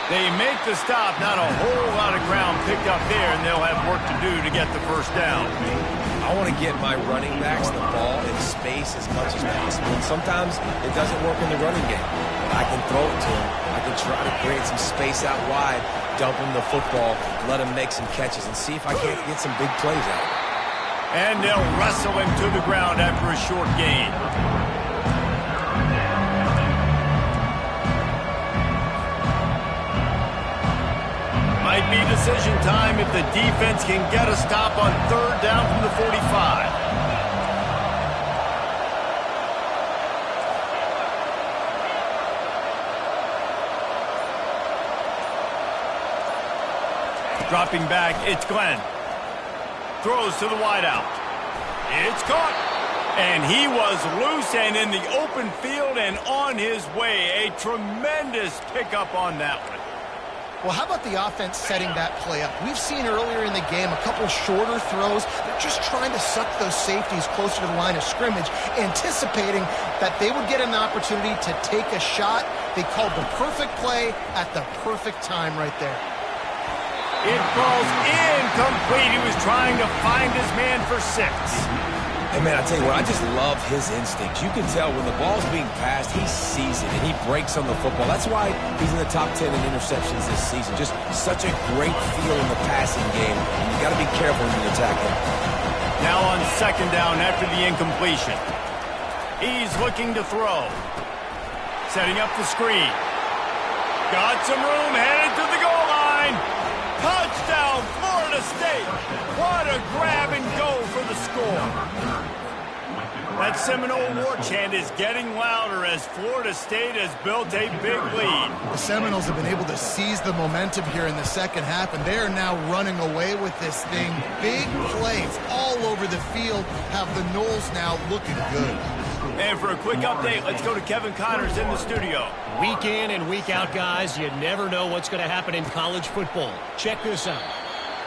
They make the stop, not a whole lot of ground picked up there, and they'll have work to do to get the first down. I want to get my running backs the ball in space as much as possible. And sometimes it doesn't work in the running game. I can throw it to him. I can try to create some space out wide, dump him the football, let him make some catches, and see if I can't get some big plays out of it. And they'll wrestle him to the ground after a short gain. Might be decision time if the defense can get a stop on third down from the 45. Dropping back, it's Glenn. Throws to the wideout. It's caught. And he was loose and in the open field and on his way. A tremendous pickup on that one. Well, how about the offense setting that play up? We've seen earlier in the game a couple shorter throws. They're just trying to suck those safeties closer to the line of scrimmage, anticipating that they would get an opportunity to take a shot. They called the perfect play at the perfect time right there. It falls incomplete. He was trying to find his man for 6. And, man, I tell you what, I just love his instincts. You can tell when the ball's being passed, he sees it, and he breaks on the football. That's why he's in the top 10 in interceptions this season. Just such a great feel in the passing game. You got to be careful when you attack him. Now on second down after the incompletion. He's looking to throw. Setting up the screen. Got some room, headed to the goal line. Touchdown, Florida State. What a grab and go for the score. That Seminole war chant is getting louder as Florida State has built a big lead. The Seminoles have been able to seize the momentum here in the second half, and they are now running away with this thing. Big plays all over the field have the Noles now looking good. And for a quick update, let's go to Kevin Connors in the studio. Week in and week out, guys, you never know what's going to happen in college football. Check this out.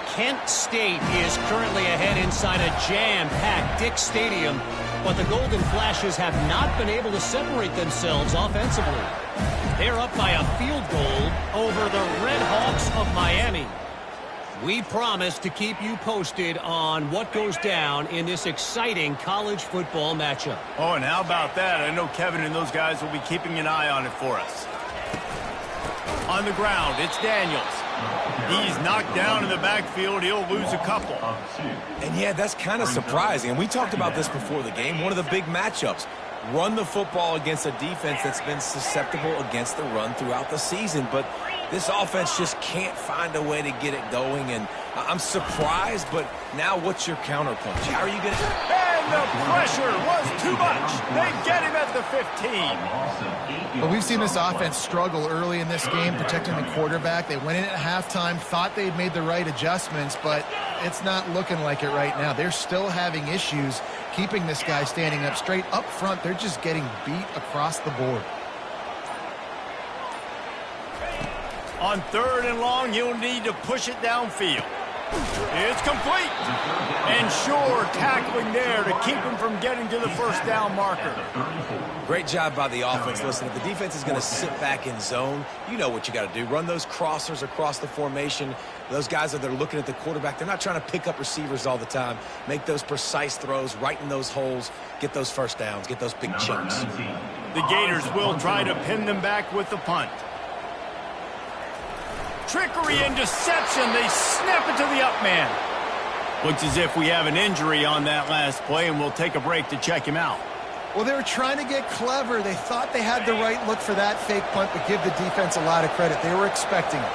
Kent State is currently ahead inside a jam-packed Dick's Stadium, but the Golden Flashes have not been able to separate themselves offensively. They're up by a field goal over the Red Hawks of Miami. We promise to keep you posted on what goes down in this exciting college football matchup. Oh, and how about that? I know Kevin and those guys will be keeping an eye on it for us. On the ground, it's Daniels. He's knocked down in the backfield. He'll lose a couple. And, yeah, that's kind of surprising. And we talked about this before the game. One of the big matchups. Run the football against a defense that's been susceptible against the run throughout the season. But this offense just can't find a way to get it going. And I'm surprised, but now what's your counterpunch? How are you going to... And the pressure was too much. They get him at the 15. But we've seen this offense struggle early in this game, protecting the quarterback. They went in at halftime, thought they'd made the right adjustments, but it's not looking like it right now. They're still having issues keeping this guy standing up straight. Up front, they're just getting beat across the board. On third and long, you'll need to push it downfield. It's complete. And sure, tackling there to keep him from getting to the first down marker. Great job by the offense. Listen, if the defense is going to sit back in zone, you know what you got to do. Run those crossers across the formation. Those guys that are looking at the quarterback, they're not trying to pick up receivers all the time. Make those precise throws right in those holes. Get those first downs. Get those big chunks. The Gators will try to pin them back with the punt. Trickery and deception. They snap it to the up man. Looks as if we have an injury on that last play, and we'll take a break to check him out. Well, they were trying to get clever. They thought they had the right look for that fake punt, but give the defense a lot of credit. They were expecting it.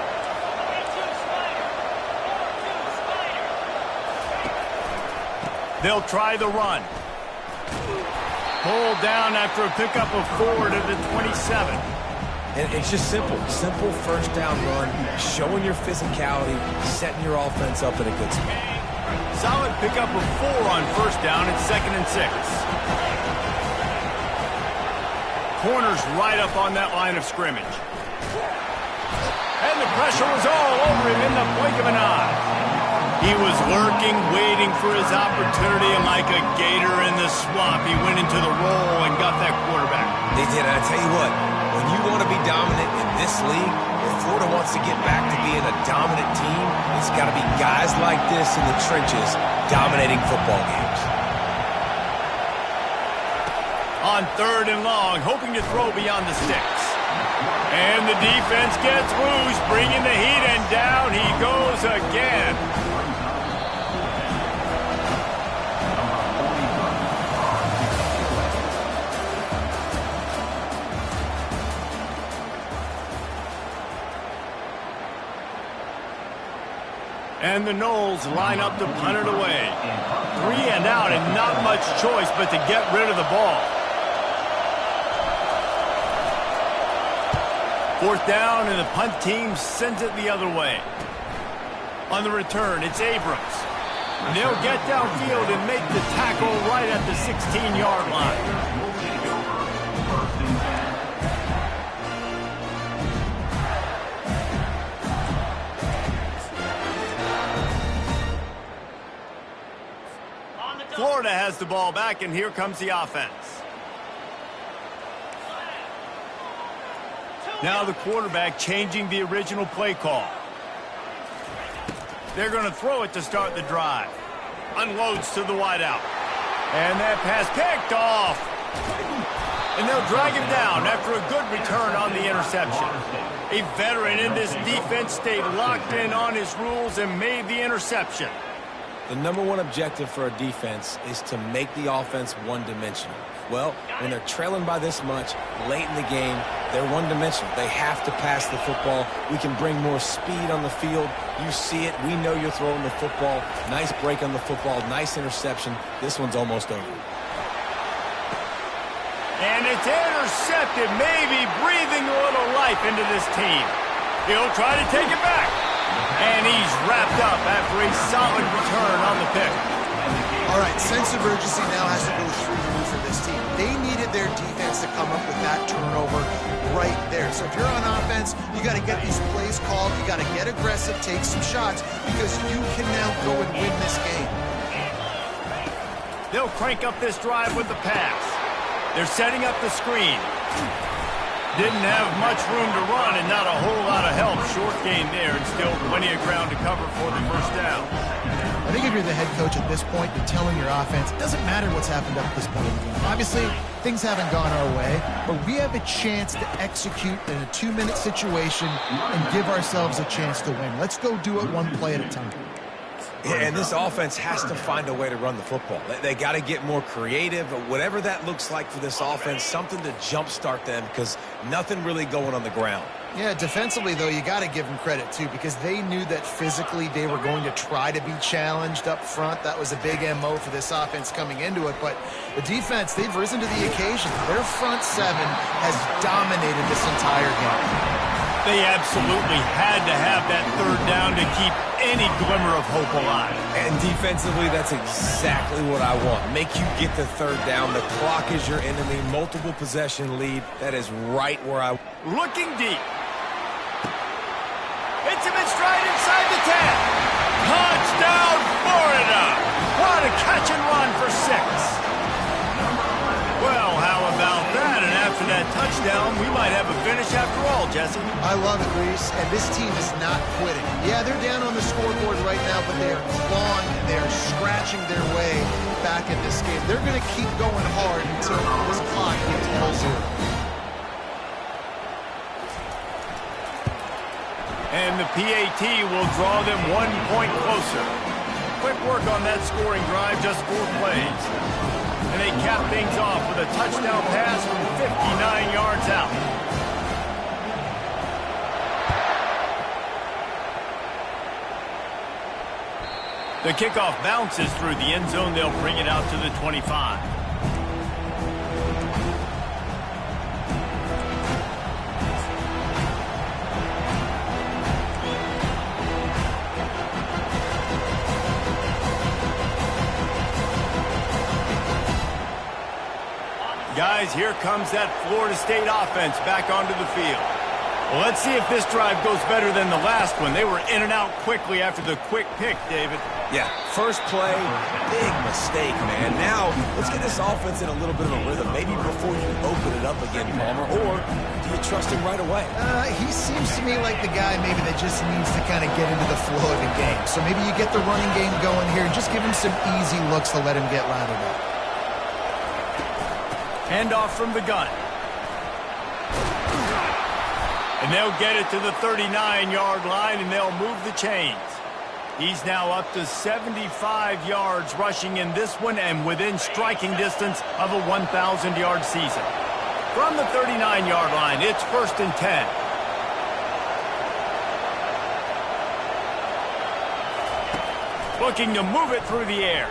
They'll try the run. Pulled down after a pickup of 4 to the 27. And it's just simple. Simple first down run, showing your physicality, setting your offense up in a good spot. Solid pickup of 4 on first down. It's 2nd and 6. Corners right up on that line of scrimmage. And the pressure was all over him in the blink of an eye. He was lurking, waiting for his opportunity, and like a gator in the swamp, he went into the roll and got that quarterback. They did. I tell you what, when you want to be dominant in this league, if Florida wants to get back to being a dominant team, it's got to be guys like this in the trenches dominating football games. On 3rd and long, hoping to throw beyond the sticks. And the defense gets loose, bringing the heat, and down he goes again. And the Noles line up to punt it away. 3 and out, and not much choice but to get rid of the ball. 4th down, and the punt team sends it the other way. On the return, it's Abrams. They'll get downfield and make the tackle right at the 16-yard line. Florida has the ball back, and here comes the offense. Now the quarterback changing the original play call. They're going to throw it to start the drive. Unloads to the wideout. And that pass picked off. And they'll drag him down after a good return on the interception. A veteran in this defense stayed locked in on his rules and made the interception. The number one objective for a defense is to make the offense one-dimensional. Well, when they're trailing by this much late in the game, they're one-dimensional. They have to pass the football. We can bring more speed on the field. You see it. We know you're throwing the football. Nice break on the football. Nice interception. This one's almost over. And it's intercepted, maybe breathing a little life into this team. He'll try to take it back. And he's wrapped up after a solid return on the pick. All right, sense of urgency now has to go through the roof for this team. They needed their defense to come up with that turnover right there. So if you're on offense, you got to get these plays called. You got to get aggressive, take some shots, because you can now go and win this game. They'll crank up this drive with the pass. They're setting up the screen. Didn't have much room to run and not a whole lot of help. Short gain there and still plenty of ground to cover for the first down. I think if you're the head coach at this point, you're telling your offense, it doesn't matter what's happened up to this point in the game. Obviously, things haven't gone our way, but we have a chance to execute in a 2-minute situation and give ourselves a chance to win. Let's go do it one play at a time. Yeah, and this offense has to find a way to run the football. They got to get more creative, whatever that looks like for this offense, something to jumpstart them because nothing really going on the ground. Yeah, defensively, though, you got to give them credit, too, because they knew that physically they were going to try to be challenged up front. That was a big MO for this offense coming into it. But the defense, they've risen to the occasion. Their front seven has dominated this entire game. They absolutely had to have that 3rd down to keep any glimmer of hope alive. And defensively, that's exactly what I want. Make you get the 3rd down. The clock is your enemy. Multiple possession lead. That is right where I... Looking deep. Hits him in stride inside the 10. Touchdown, Florida. What a catch and run for 6. Well, how about that? And after that touchdown, we might have a finish after all, Jesse. I love it, Reese, and this team is not quitting. Yeah, they're down on the scoreboard right now, but they are clawing and they are scratching their way back in this game. They're going to keep going hard until this clock gets below 0. And the PAT will draw them 1 point closer. Quick work on that scoring drive, just 4 plays. And they cap things off with a touchdown pass from 59 yards out. The kickoff bounces through the end zone. They'll bring it out to the 25. Guys, here comes that Florida State offense back onto the field. Well, let's see if this drive goes better than the last one. They were in and out quickly after the quick pick, David. Yeah, first play, big mistake, man. Now, let's get this offense in a little bit of a rhythm. Maybe before you open it up again, Palmer, or do you trust him right away? He seems to me like the guy maybe that just needs to kind of get into the flow of the game. So maybe you get the running game going here and just give him some easy looks to let him get lathered up. Handoff from the gun. And they'll get it to the 39-yard line, and they'll move the chains. He's now up to 75 yards rushing in this one and within striking distance of a 1,000-yard season. From the 39-yard line, it's 1st and 10. Looking to move it through the air.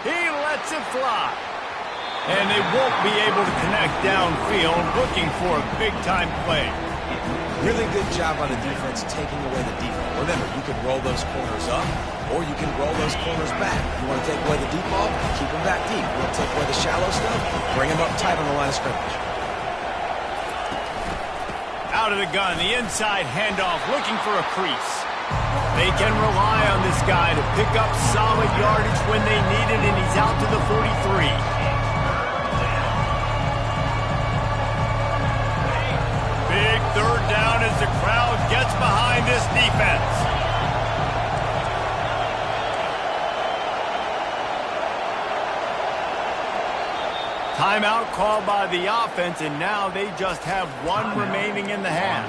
He lets it fly. And they won't be able to connect downfield, looking for a big-time play. Really good job on the defense taking away the deep ball. Remember, you can roll those corners up, or you can roll those corners back. You want to take away the deep ball, keep them back deep. You want to take away the shallow stuff, bring them up tight on the line of scrimmage. Out of the gun, the inside handoff, looking for a crease. They can rely on this guy to pick up solid yardage when they need it, and he's out to the 43. Big third down as the crowd gets behind this defense. Timeout called by the offense, and now they just have one remaining in the half.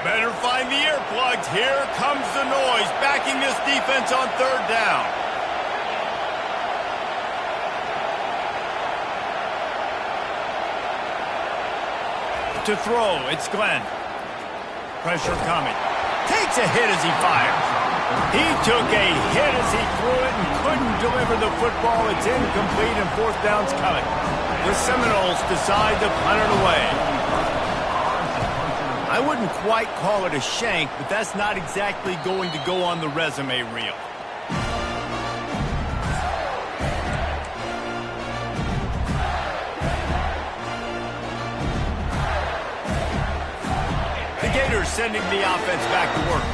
Better find the earplugs. Here comes the noise, backing this defense on third down. To throw, it's Glenn. Pressure coming. Takes a hit as he fires. He took a hit as he threw it and couldn't deliver the football. It's incomplete and 4th down's coming. The Seminoles decide to punt it away. I wouldn't quite call it a shank, but that's not exactly going to go on the resume reel. The Gators sending the offense back to work.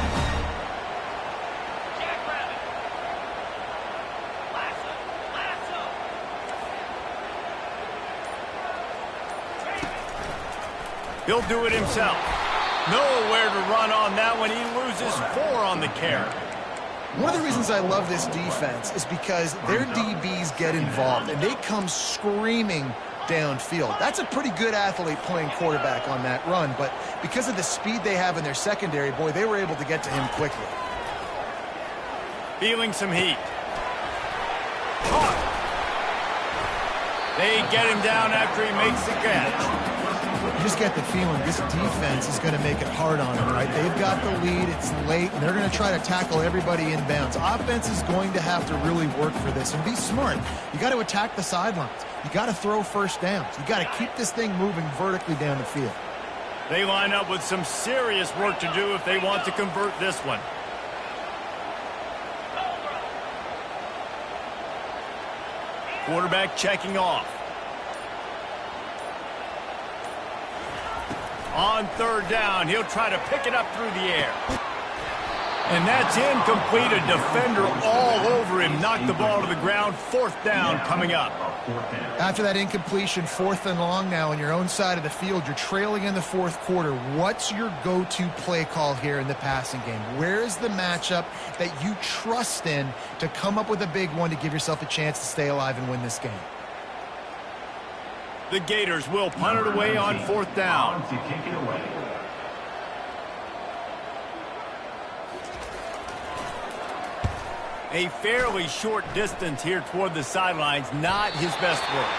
He'll do it himself. Nowhere to run on that one. He loses 4 on the carry. One of the reasons I love this defense is because their DBs get involved, and they come screaming downfield. That's a pretty good athlete playing quarterback on that run, but because of the speed they have in their secondary, boy, they were able to get to him quickly. Feeling some heat. Caught. They get him down after he makes the catch. You just get the feeling this defense is going to make it hard on them, right? They've got the lead, it's late, and they're going to try to tackle everybody inbounds. Offense is going to have to really work for this and be smart. You got to attack the sidelines. You got to throw first downs. You got to keep this thing moving vertically down the field. They line up with some serious work to do if they want to convert this one. Quarterback checking off. On third down, he'll try to pick it up through the air. And that's incomplete. A defender all over him. Knocked the ball to the ground. 4th down coming up. After that incompletion, 4th and long now on your own side of the field. You're trailing in the 4th quarter. What's your go-to play call here in the passing game? Where is the matchup that you trust in to come up with a big one to give yourself a chance to stay alive and win this game? The Gators will punt it away on 4th down. To kick it away. A fairly short distance here toward the sidelines. Not his best work.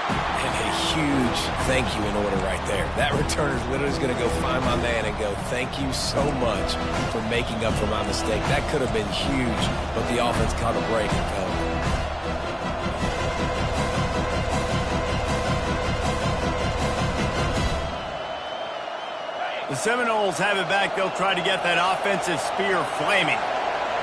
And a huge thank you in order right there. That returner literally is going to go find my man and go, thank you so much for making up for my mistake. That could have been huge, but the offense caught a break and covered. The Seminoles have it back. They'll try to get that offensive spear flaming.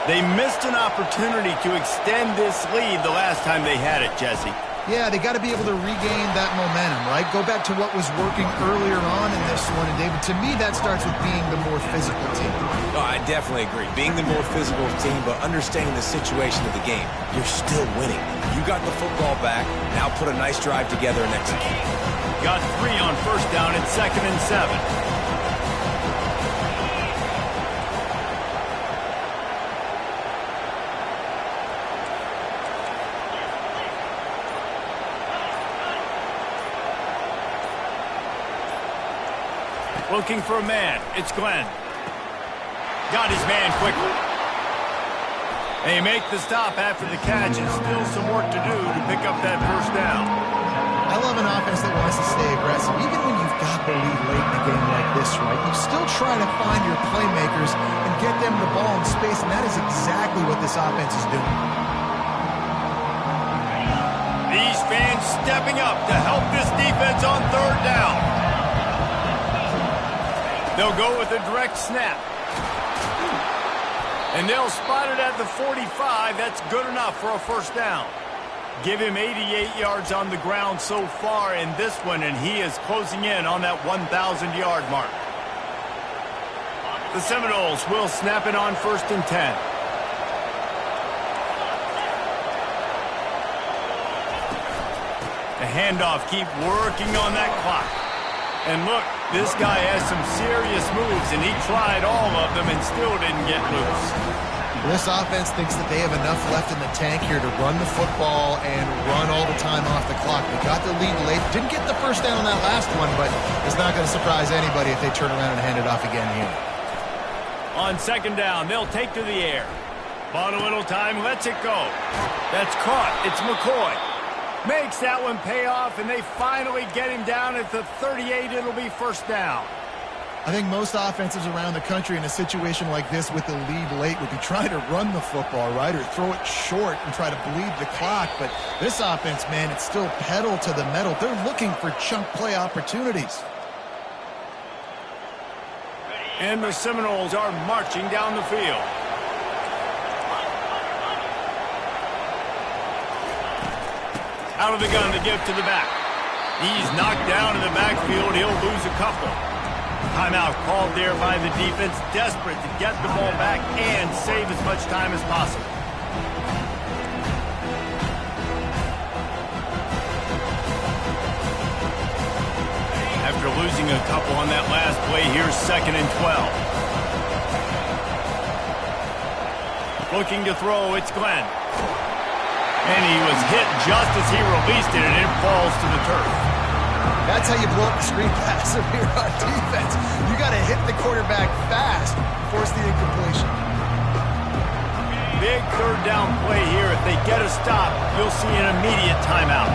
They missed an opportunity to extend this lead the last time they had it, Jesse. Yeah, they got to be able to regain that momentum, right? Go back to what was working earlier on in this one. And, David, to me, that starts with being the more physical team. No, I definitely agree. Being the more physical team, but understanding the situation of the game. You're still winning. You got the football back. Now put a nice drive together and execute. Got 3 on first down and 2nd and 7. Looking for a man. It's Glenn. Got his man quickly. They make the stop after the catch, and still some work to do to pick up that first down. I love an offense that wants to stay aggressive. Even when you've got the lead late in a game like this, right? You still try to find your playmakers and get them the ball in space, and that is exactly what this offense is doing. These fans stepping up to help this defense on 3rd down. They'll go with a direct snap. And they'll spot it at the 45. That's good enough for a first down. Give him 88 yards on the ground so far in this one, and he is closing in on that 1,000-yard mark. The Seminoles will snap it on 1st and 10. The handoff, keep working on that clock. And look, this guy has some serious moves, and he tried all of them and still didn't get loose. This offense thinks that they have enough left in the tank here to run the football and run all the time off the clock. They got the lead late. Didn't get the first down on that last one, but it's not going to surprise anybody if they turn around and hand it off again here. On 2nd down, they'll take to the air. Bought a little time, lets it go. That's caught. It's McCoy. Makes that one pay off, and they finally get him down at the 38. It'll be first down. I think most offenses around the country in a situation like this with the lead late would be trying to run the football, right, or throw it short and try to bleed the clock. But this offense, man, it's still pedal to the metal. They're looking for chunk play opportunities. And the Seminoles are marching down the field. Out of the gun to give to the back. He's knocked down in the backfield. He'll lose a couple. Timeout called there by the defense, desperate to get the ball back and save as much time as possible. After losing a couple on that last play, here's 2nd and 12. Looking to throw, it's Glenn. And he was hit just as he released it, and it falls to the turf. That's how you blow up the screen pass if you're on defense. You got to hit the quarterback fast, force the incompletion. Big 3rd down play here. If they get a stop, you'll see an immediate timeout.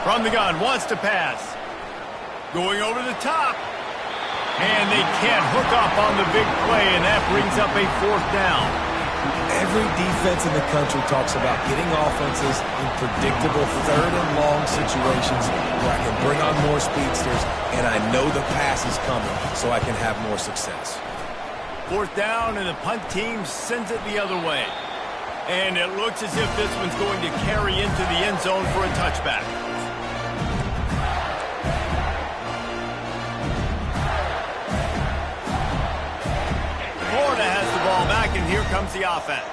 From the gun, wants to pass. Going over the top. And they can't hook up on the big play, and that brings up a 4th down. Every defense in the country talks about getting offenses in predictable 3rd and long situations where I can bring on more speedsters, and I know the pass is coming, so I can have more success. 4th down, and the punt team sends it the other way. And it looks as if this one's going to carry into the end zone for a touchback. Florida has the ball back, and here comes the offense.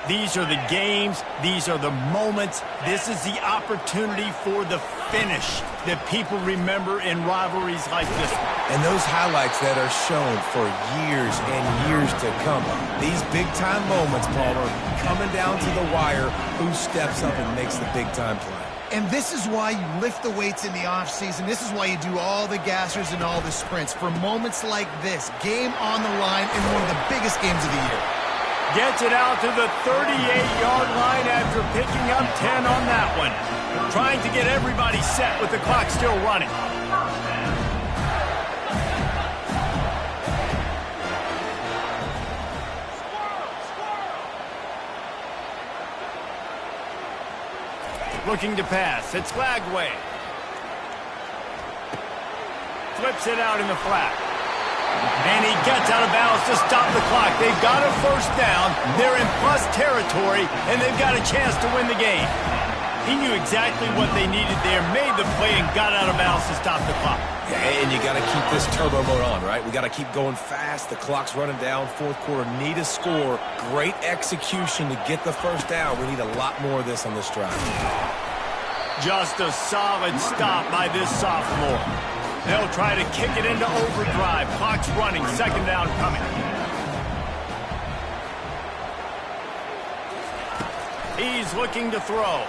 These are the games. These are the moments. This is the opportunity for the finish that people remember in rivalries like this one. And those highlights that are shown for years and years to come. These big-time moments, Palmer, coming down to the wire, who steps up and makes the big-time play. And this is why you lift the weights in the offseason. This is why you do all the gassers and all the sprints. For moments like this, game on the line in one of the biggest games of the year. Gets it out to the 38-yard line after picking up 10 on that one. Trying to get everybody set with the clock still running. Looking to pass. It's Lagway. Flips it out in the flat. And he gets out of bounds to stop the clock. They've got a first down. They're in plus territory, and they've got a chance to win the game. He knew exactly what they needed there, made the play, and got out of bounds to stop the clock. And you got to keep this turbo mode on, right? We got to keep going fast. The clock's running down. Fourth quarter, need a score. Great execution to get the first down. We need a lot more of this on this drive. Just a solid stop by this sophomore. They'll try to kick it into overdrive. Clock's running. Second down coming. He's looking to throw.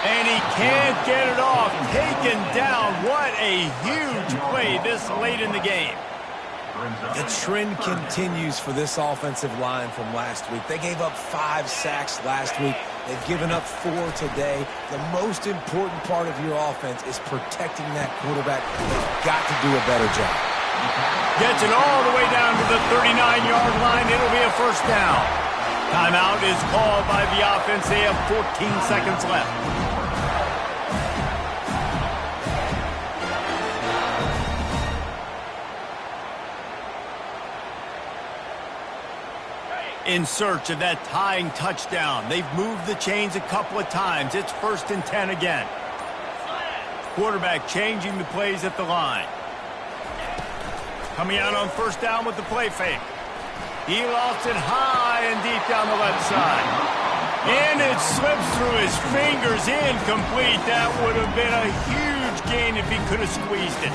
And he can't get it off. Taken down. What a huge play this late in the game. The trend continues for this offensive line from last week. They gave up 5 sacks last week. They've given up 4 today. The most important part of your offense is protecting that quarterback. They've got to do a better job. Gets it all the way down to the 39-yard line. It'll be a first down. Timeout is called by the offense. They have 14 seconds left. In search of that tying touchdown. They've moved the chains a couple of times. It's 1st and 10 again. Quarterback changing the plays at the line. Coming out on first down with the play fake. He lost it high and deep down the left side. And it slips through his fingers, incomplete. That would have been a huge gain if he could have squeezed it.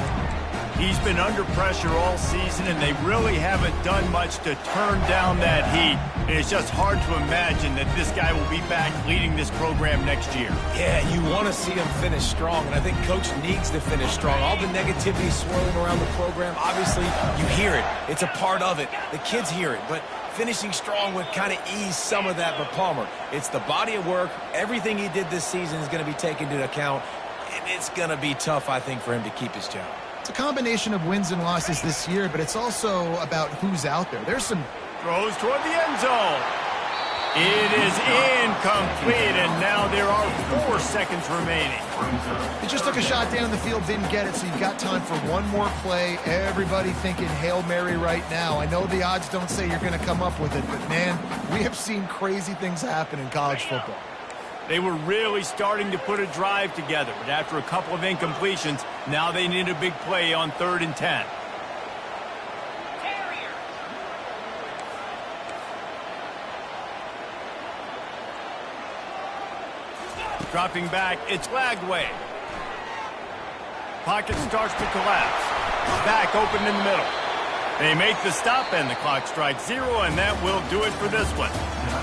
He's been under pressure all season, and they really haven't done much to turn down that heat. And it's just hard to imagine that this guy will be back leading this program next year. Yeah, you want to see him finish strong, and I think Coach needs to finish strong. All the negativity swirling around the program, obviously, you hear it. It's a part of it. The kids hear it, but finishing strong would kind of ease some of that for Palmer. It's the body of work. Everything he did this season is going to be taken into account, and it's going to be tough, I think, for him to keep his job. It's a combination of wins and losses this year, but it's also about who's out there. There's some throws toward the end zone. It is incomplete, and now there are 4 seconds remaining. He just took a shot down the field, didn't get it, so you've got time for one more play. Everybody thinking Hail Mary right now. I know the odds don't say you're going to come up with it, but, man, we have seen crazy things happen in college football. They were really starting to put a drive together, but after a couple of incompletions, now they need a big play on 3rd and 10. Dropping back, it's Lagway. Pocket starts to collapse. Back open in the middle. They make the stop, and the clock strikes 0, and that will do it for this one.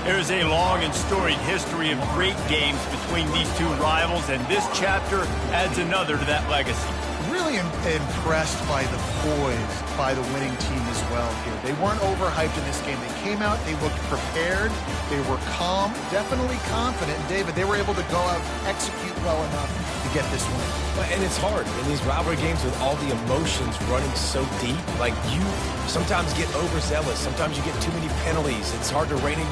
There's a long and storied history of great games between these two rivals, and this chapter adds another to that legacy. Really impressed by the poise by the winning team as well here. They weren't overhyped in this game. They came out, they looked prepared, they were calm, definitely confident. And David, they were able to go out and execute well enough to get this win. And it's hard in these rivalry games with all the emotions running so deep. Like, you sometimes get overzealous. Sometimes you get too many penalties. It's hard to rein in